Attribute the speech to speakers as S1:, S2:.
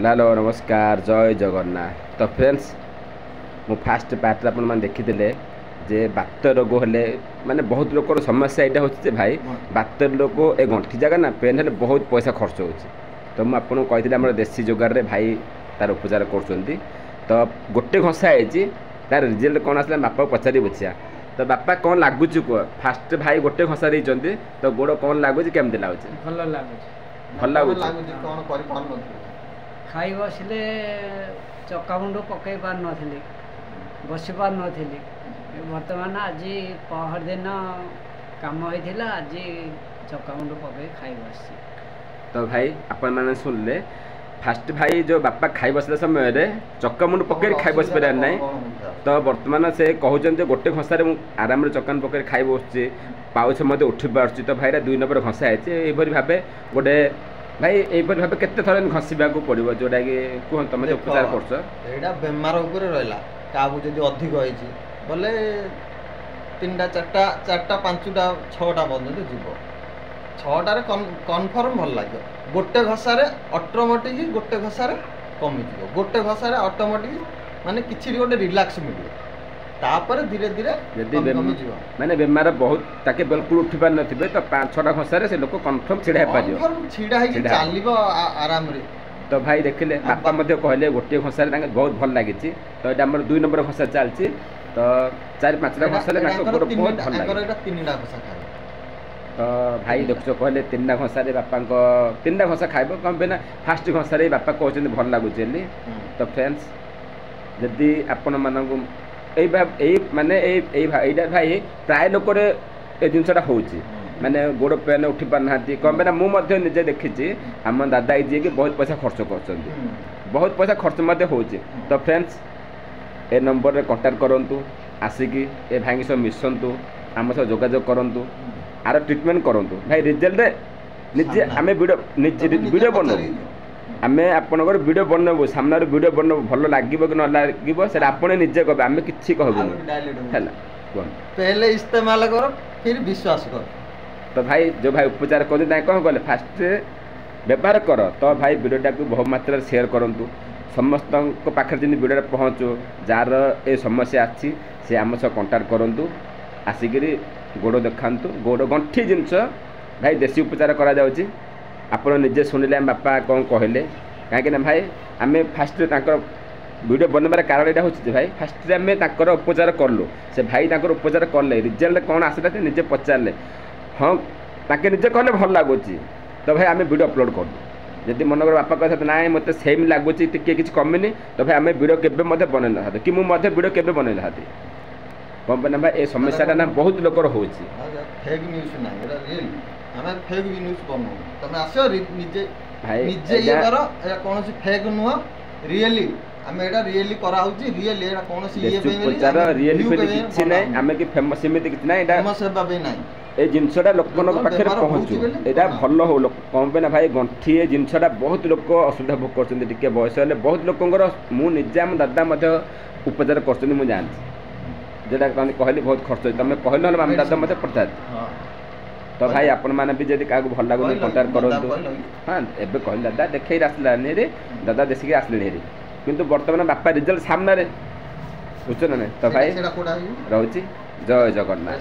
S1: Hello नमस्कार जय जगन्नाथ। तो फ्रेंड्स मु फास्ट पार्ट आप देखी जे बात रोग हेले माने बहुत लोग समस्या यहाँ होचे भाई बात रोग ए गंठी जगह ना पेन हेले बहुत पैसा खर्च हो। तो मुझे कही आम देसी जोगार रे भाई तार उपचार कर तो गोटे घसा है तार रिजल्ट कौन आसला बापा पचारि बुझिया। तो बापा कौन लगुच कह फास्ट भाई गोटे घसा रही तो गोड़ कौन लगुच केमती लगुच
S2: भल लगुच खाई बसले चक्का मुंड पकई पार नी बस पार नी बर्तमान आज पहर दिन कम होता आज चक्का मुंड पकई खाई बस।
S1: तो भाई आपण मैंने सुनले फास्ट भाई जो बापा खाई बसला समय चक्का मुंड पकड़ खाई बस पार ना। तो बर्तमान से कहते गोटे घसार आराम चक्का मुंड पकड़ खाई बस पाउछ मत उठी पार्छ। तो भाई 2 नंबर घसा है भाव गोटे भाई यही भाव केते थर घसवा पड़ो जोटा कि कह तुम उपचार कर
S3: बेमार रहा क्या अधिक बोले 3टा 4टा 4टा 5टा 6टा पर्यटन जीव 6टार कनफर्म भल लगे गोटे घसारे ऑटोमेटिक गोटे घसारे कमिज गोटे घसारे ऑटोमेटिक माने किछि गोटे रिलैक्स मिले तापर धीरे धीरे
S1: माने बेमार बहुत ताके बिल्कुल उठी पार नथिबे तो 5-6टा घसारे से लोक कन्फर्म छिड़ा हे पाजो
S3: छिड़ा हे चलिबो आराम रे।
S1: तो भाई देखिले बापा मध्य कहले गोटे घसारे ताके बहुत भल लागिछि। तो एटा हमर 2 नंबर घसा चलछि तो 4-5टा घसारे ताके गोड़ बहुत भल लागे
S3: एटा 3टा घसा खाय।
S1: तो भाई देखो कहले 3टा घसारे बापा को 3टा घसा खाइबो कम बेना फास्ट घसारे बापा कहउछन भल लागुछेली। तो फ्रेंड्स यदि आपण मानकु माने भाई प्राय लोक ए जिनसा हो माने गोड़ पेन उठी पार ना कम बेना मुझे निजे देखी आम दादा जी कि बहुत पैसा खर्च कर बहुत पैसा खर्च हो। तो फ्रेंड्स ए नंबर रे कांटेक्ट करूँ आसिकी ए भाई सब मिसतु आम सब जोगाजोग करूँ आर ट्रिटमेंट करूँ भाई रिजल्ट निजे आम वीडियो बनाऊ आमे आपनकर वीडियो बनबो सामने वीडियो बनबो भल लागिबो कि न लागिबो सेटा आपने निजे कहबे आमे किछि कहबो हैला
S3: पहले इस्तेमाल करो फिर विश्वास करो।
S1: तो भाई जो भाई उपचार कर ताई कौन कहले फास्ट व्यवहार कर। तो भाई वीडियोटा को बहुत मात्रा शेयर करंतु समस्त पाखे जिन वीडियो पहुँचो जार ए समस्या अच्छी से आम सह कांटेक्ट करंतु आसिकी गोड़ देखांतु गोड़ गंठी जिनस भाई देसी उपचार करा जाउची। आपण निजे शुणिले बापा कौन कहले कहीं भाई आम फास्ट वीडियो बनबार कारण यहाँ हूँ भाई फास्ट आम उपचार कलु से भाई उपचार कले रिजल्ट कौन आसला निजे पचारे हाँ ताके निजे कहले भल लगुच। तो भाई आम वीडियो अपलोड कलु जदि मनकर बापा कहते ना मत सेम लगुच किसी कमिनी तो भाई आम वीडियो केबे बनई ना कि मुझे वीडियो केबे बनई ना कम पे भाई ये समस्या ना बहुत लोकर हो
S3: हमें फेक न्यूज बनाऊ तुम आसो निजे निजे ये करो एटा कौन सी फेक नुह रियली हमें एटा रियली करा होची रियली एटा कौन सी ये पे
S1: प्रचार रियली पे किछि नै हमें कि फेमस समिति किछि नै एटा
S3: फेमस हेबा बे नै
S1: ए जिनसटा लोकन पाखे पहुँचू एटा भल हो कम पे ना भाई गंठी ए जिनसटा बहुत लोक असुविधा भोग करछन टिके बयस हेले बहुत लोकंगर मु निजे हम दादा मध्य उपचार करछन मु जानछि जेटा कहली बहुत खर्च तमे कहल हम दादा मते पड़ता। तो भाई आपण मैंने भी जब क्या भल लगुनि कंटाक्ट करूँ हाँ एवं कहली दादा देखे आसला दादा देखिए आसले किंतु बर्तमान बापा रिजल्ट सामने बुझे ना। तो भाई रोचे जय जगन्नाथ।